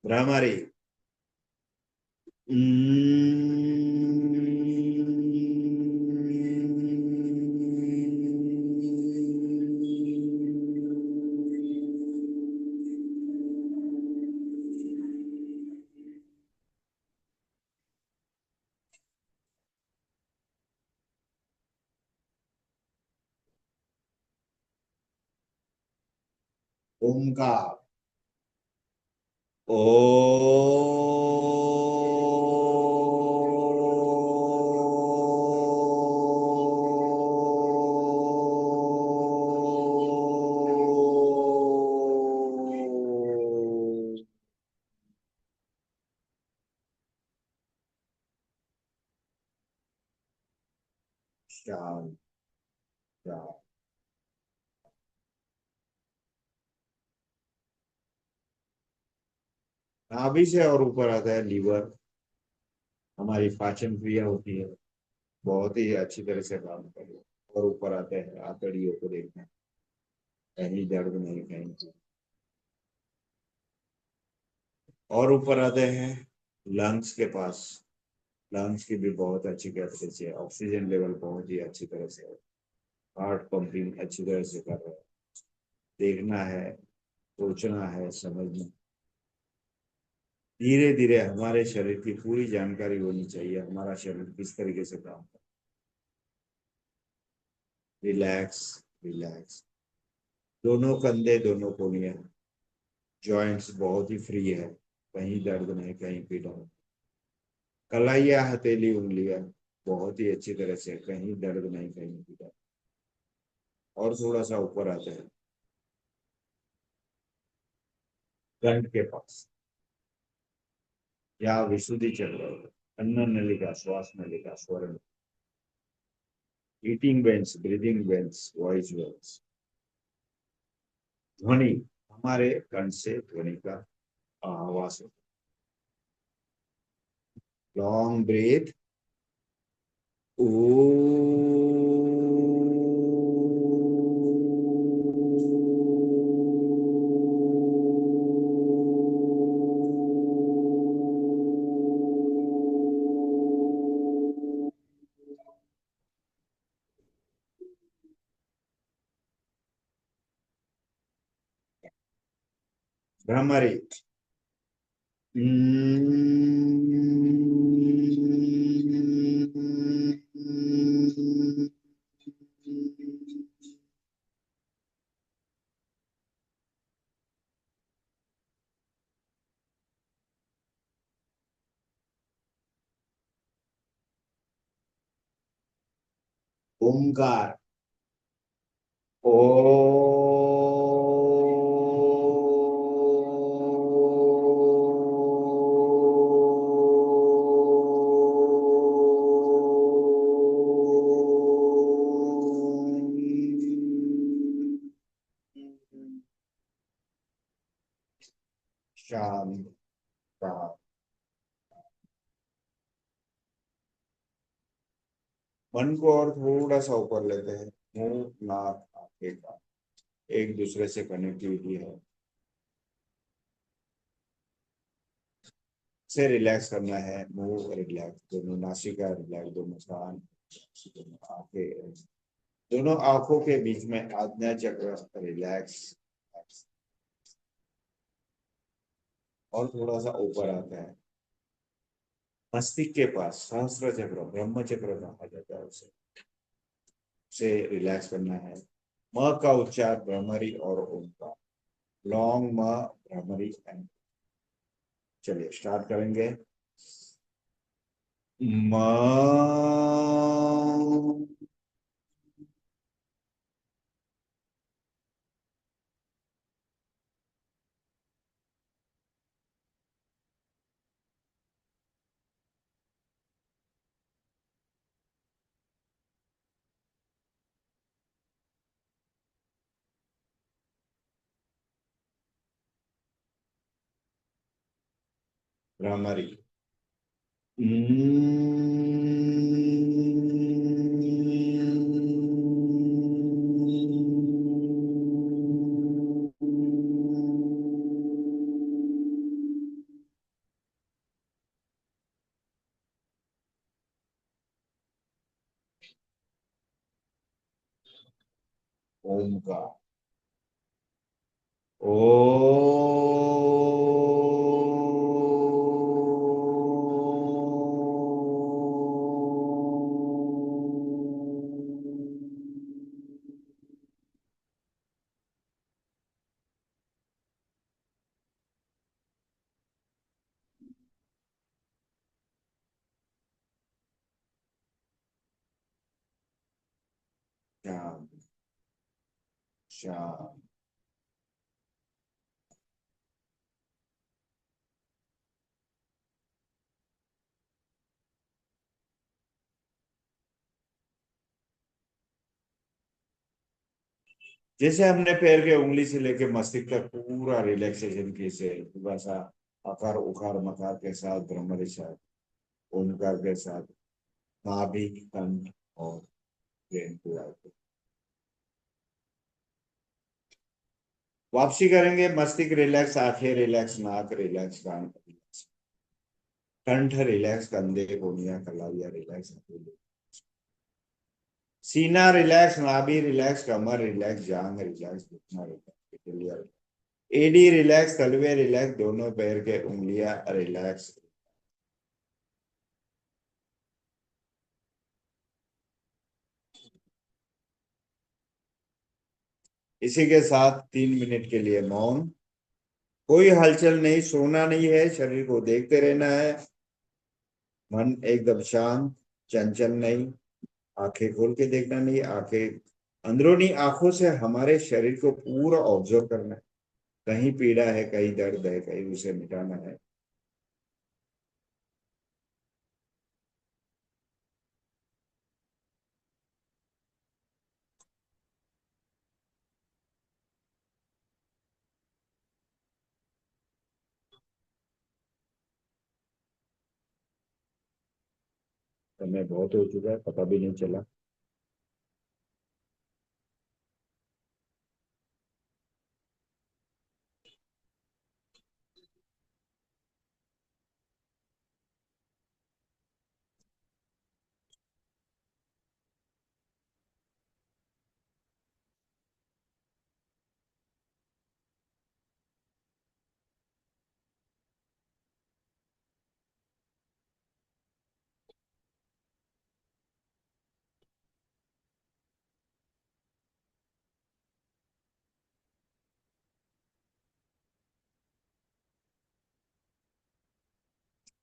S1: भ्रमरी ओमकार ओ। शांत शांत। नाभि से और ऊपर आता है लीवर, हमारी पाचन क्रिया होती है, बहुत ही अच्छी तरह से काम कर रही है। और ऊपर आते हैं आंतड़ियों को देखना, कहीं दर्द नहीं कहीं। और ऊपर आते हैं लंग्स के पास, लंग्स की भी बहुत अच्छी कैपेसिटी है, ऑक्सीजन लेवल बहुत ही अच्छी तरह से है, हार्ट पंपिंग अच्छी तरह से कर रहा है। देखना है, सोचना है, समझना, धीरे धीरे हमारे शरीर की पूरी जानकारी होनी चाहिए, हमारा शरीर किस तरीके से काम करता है। रिलैक्स रिलैक्स, दोनों कंधे, दोनों कोहनियां, जॉइंट्स बहुत ही फ्री है, कहीं दर्द नहीं कहीं पीड़ा नहीं। कलाइया, हथेली, उंगलियां बहुत ही अच्छी तरह से, कहीं दर्द नहीं कहीं पीड़ा। और थोड़ा सा ऊपर आते हैं कंठ के पास, या विशुद्धि चक्र, अन्न नलिका, श्वास नलिका, स्वर, eating veins, breathing veins, voice veins. ध्वनि, हमारे कंठ से ध्वनि का आवाज होता है। लॉन्ग ब्रीथ ओ। भ्रमरी ओमकार ओ। शांत शांत। मन को और थोड़ा सा ऊपर लेते हैं, मुंह नाक आंखें का एक दूसरे से कनेक्टिविटी है, से रिलैक्स करना है। मुंह रिलैक्स, दोनों नासिका रिलैक्स, दोनों कान, दोनों आंखें, दोनों आंखों के बीच में आज्ञा चक्र रिलैक्स। और थोड़ा सा ऊपर आता है मस्तिष्क के पास, सहस्त्र चक्र, ब्रह्म चक्र कहा जाता है उसे, से रिलैक्स करना है। म का उच्चार भ्रमरी और ओम का, लॉन्ग म, भ्रमरी एंड। चलिए स्टार्ट करेंगे। म भ्रामरी। ओमकार। शाम शाम। जैसे हमने पैर के उंगली से लेके मस्तिष्क तक पूरा रिलैक्सेशन की से भाषा आकार उकार मकार के साथ भ्रमरी साथ ओमकार के साथ नाभि कंठ और ब्रेन पूरा। वापसी करेंगे। मस्तिष्क रिलैक्स, आंखें रिलैक्स, नाक रिलैक्स, कान रिलैक्स, कंठ रिलैक्स, कंधे कोहनियां कलाइया रिलैक्स, सीना रिलैक्स, नाभि रिलैक्स, कमर रिलैक्स, जांग रिलैक्स, घुटना रिलैक्स, एडी रिलैक्स, तलवे रिलैक्स, दोनों पैर के उंगलियां रिलैक्स। इसी के साथ 3 मिनट के लिए मौन, कोई हलचल नहीं, सोना नहीं है, शरीर को देखते रहना है, मन एकदम शांत, चंचल नहीं, आंखें खोल के देखना नहीं, आंखें अंदरूनी आंखों से हमारे शरीर को पूरा ऑब्जर्व करना है। कहीं पीड़ा है, कहीं दर्द है, कहीं उसे मिटाना है। समय बहुत हो चुका है, पता भी नहीं चला।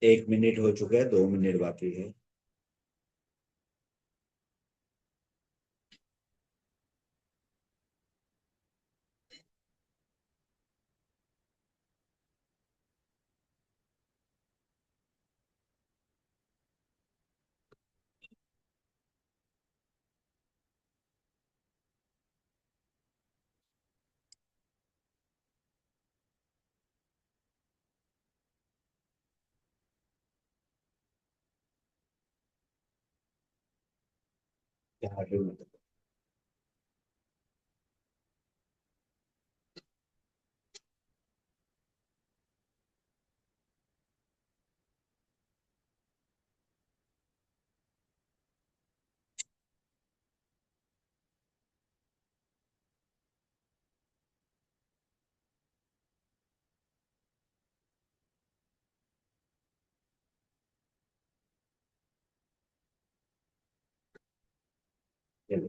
S1: एक मिनट हो चुका है, 2 मिनट बाकी है। यहाँ पे मतलब चलो।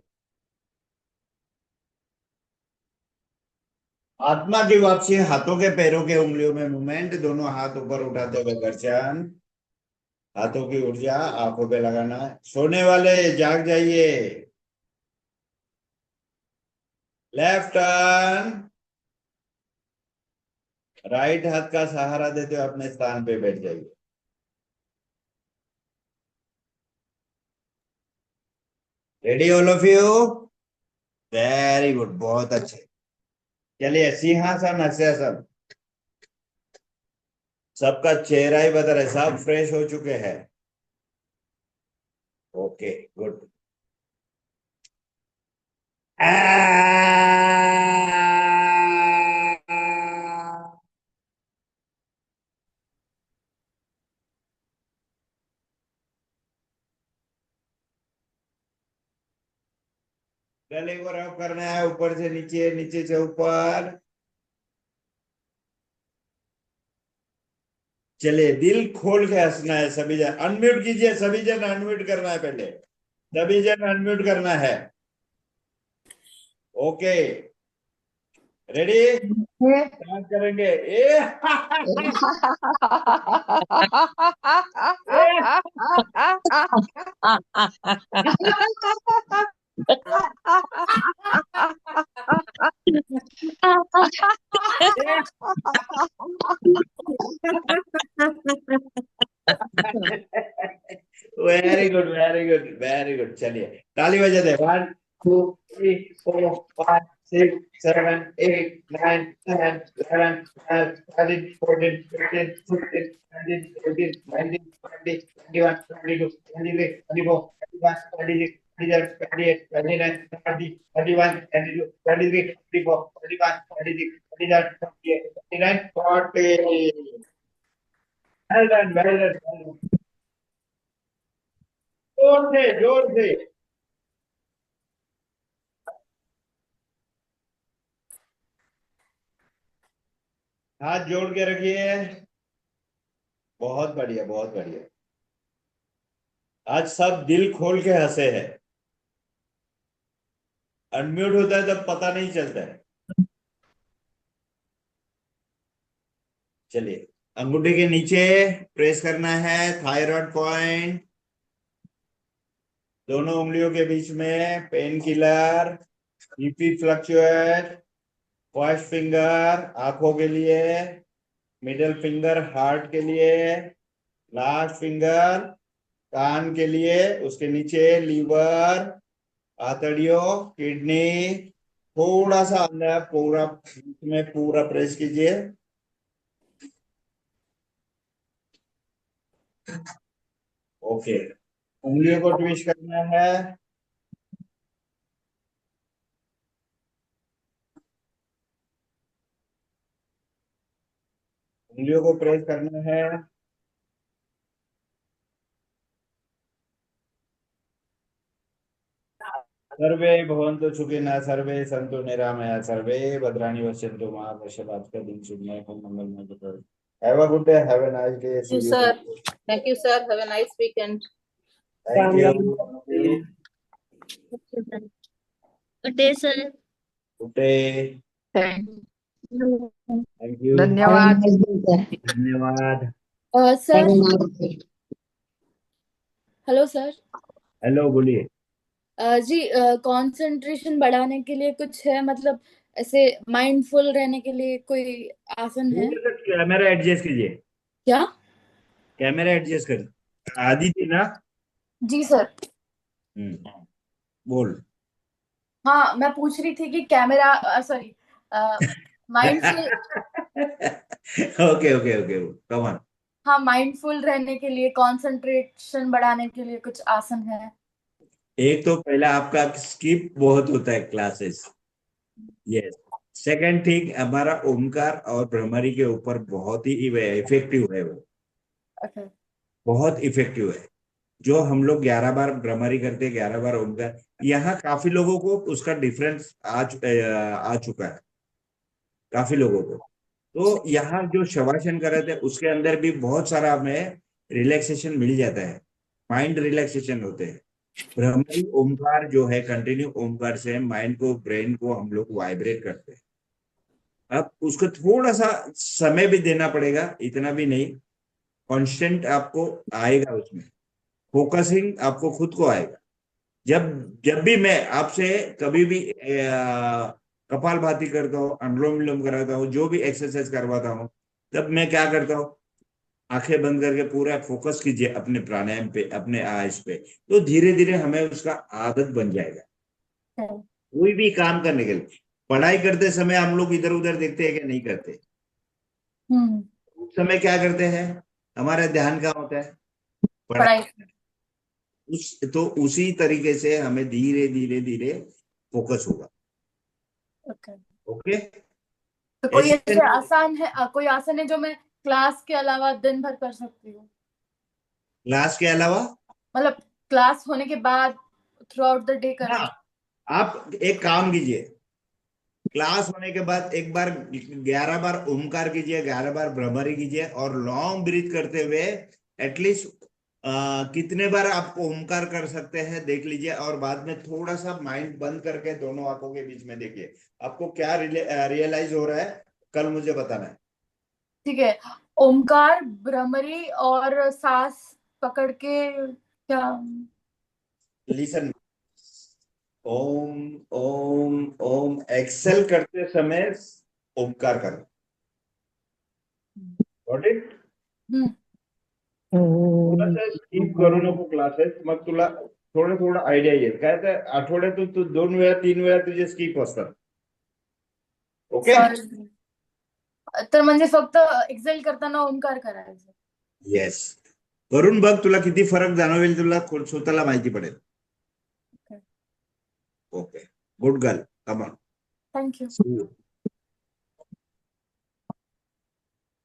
S1: आत्मा की वापसी, हाथों के पैरों के उंगलियों में मूवमेंट, दोनों हाथ ऊपर उठाते हुए गर्दन, हाथों की ऊर्जा आंखों पे लगाना है। सोने वाले जाग जाइए। लेफ्ट टर्न, राइट हाथ का सहारा देते हुए अपने स्थान पे बैठ जाइए। Ready all of you? Very good, बहुत अच्छे। चलिए सिंहासन हस्यासन। सबका चेहरा ही बता रहा है, सब फ्रेश हो चुके हैं। Okay good. गले को रब करना है, ऊपर से नीचे, नीचे से ऊपर। चलिए, दिल खोल के हंसना है सभी जन। अनम्यूट कीजिए, सभी जन अनम्यूट करना है पहले, सभी जन अनम्यूट करना है। ओके, रेडी, स्टार्ट करेंगे। Very good, very good, very good. चलिए, ताली बजा दे। 1 2 3 4 5 6 7 8 9 10 11 12 13 14 15 16 17 18 19 20 21 22 23 24 25 26 27 28 29 30 31 32 33 34 35 36 37 38 39 40। Well done, well done, well done. जोर से, जोर से। हाथ जोड़ के रखिए। बहुत बढ़िया, बहुत बढ़िया। आज सब दिल खोल के हंसे हैं। अनम्यूट होता है तब पता नहीं चलता है। चलिए, अंगूठे के नीचे प्रेस करना है, थायराइड पॉइंट, दोनों उंगलियों के बीच में, pain killer, BP fluctuate, first finger आंखों के लिए, मिडिल फिंगर हार्ट के लिए, लास्ट फिंगर कान के लिए, उसके नीचे लीवर, आंतड़ियों, किडनी, थोड़ा सा अंदर पूरा में पूरा प्रेस कीजिए। ओके, उंगलियों को ट्विस्ट करना है। उंगलियों को प्रेस करना है। सर्वे भवन्तु सुखिनः, सर्वे सन्तु निरामया, सर्वे भद्राणि पश्यन्तु मा कश्चित् दिन शुभमय मंगलमय भवतु। Have a good day, have a nice day, see you.
S5: sir. Thank you, sir. Have a nice weekend.
S1: Thank you.
S4: Good day, sir.
S1: Good day, thank you,
S8: धन्यवाद।
S1: धन्यवाद।
S6: Sir, hello sir.
S1: हेलो, बोलिए।
S6: जी, concentration बढ़ाने के लिए कुछ है, मतलब ऐसे माइंडफुल रहने के लिए कोई आसन है
S1: कैमरा एडजस्ट कीजिए,
S6: क्या?
S1: कैमरा एडजस्ट कर। आदि थी ना?
S6: जी सर।
S1: बोल।
S6: हाँ, मैं पूछ रही थी कि camera, sorry, mindful.
S1: Okay okay okay, come on.
S6: हाँ, माइंडफुल रहने के लिए, कंसंट्रेशन बढ़ाने के लिए कुछ आसन है?
S1: एक तो पहला आपका स्किप बहुत होता है क्लासेस, यस। सेकंड थिंग, हमारा ओमकार और भ्रमरी के ऊपर बहुत ही इफेक्टिव है वो,
S6: ओके।
S1: बहुत इफेक्टिव है। जो हम लोग 11 बार भ्रमरी करते हैं, 11 बार ओमकार, यहाँ काफी लोगों को उसका डिफरेंस आ चुका है, काफी लोगों को। तो यहाँ जो शवासन कर रहे थे उसके अंदर भी बहुत सारा हमें रिलैक्सेशन मिल जाता है, माइंड रिलैक्सेशन होते हैं। भ्रमरी ओमकार जो है, कंटिन्यू ओमकार से माइंड को, ब्रेन को हम लोग वाइब्रेट करते हैं। अब उसको थोड़ा सा समय भी देना पड़ेगा, इतना भी नहीं, कांस्टेंट आपको आएगा उसमें, फोकसिंग आपको खुद को आएगा। जब जब भी मैं आपसे कभी भी कपाल भाती करता हूँ, अनुलोम विलोम कराता हूँ, जो भी एक्सरसाइज करवाता हूँ, तब मैं क्या करता हूँ, आंखें बंद करके पूरा फोकस कीजिए अपने प्राणायाम पे, अपने आयुष पे, तो धीरे धीरे हमें उसका आदत बन जाएगा। कोई भी काम करने के लिए, पढ़ाई करते समय हम लोग इधर उधर देखते हैं कि नहीं करते? समय क्या करते हैं, हमारा ध्यान कहाँ होता है,
S6: पढ़ाई।
S1: तो उसी तरीके से हमें धीरे धीरे धीरे फोकस होगा।
S6: ओके।
S1: ओके,
S6: तो कोई
S1: ऐसे
S6: ऐसे आसान है, कोई आसन है जो मैं क्लास के अलावा दिन भर कर सकती हूँ?
S1: क्लास के अलावा
S6: मतलब क्लास होने के बाद थ्रू आउट द डे कर
S1: हाँ, आप एक काम कीजिए, क्लास होने के बाद एक बार 11 बार ओमकार कीजिए, 11 बार भ्रमरी कीजिए, और लॉन्ग ब्रीथ करते हुए एटलीस्ट कितने बार आप ओमकार कर सकते हैं देख लीजिए, और बाद में थोड़ा सा माइंड बंद करके दोनों आंखों के बीच में देखिए आपको क्या रियलाइज हो रहा है, कल मुझे बताना है।
S6: ठीक है। ओमकार, भ्रमरी और सांस पकड़ के क्या?
S1: लिसन, ओम ओम ओम, एक्सेल करते समय ओमकार करो। Got it? थोड़ा सा स्किप करू नको क्लासेस, मग तुला थोडं थोडं आयडिया येईल, काय तर आठवड्यातून तू 2 वेळा 3 वेळा तुझे स्किप असतात. Okay,
S6: Sorry. तर म्हणजे फक्त एक्सेल करताना ओमकार करायचं?
S1: येस, करून बघ, तुला किती फरक जाणवेल, तुला स्वतःला माहिती पडेल. Okay, good girl, come on.
S6: Thank you.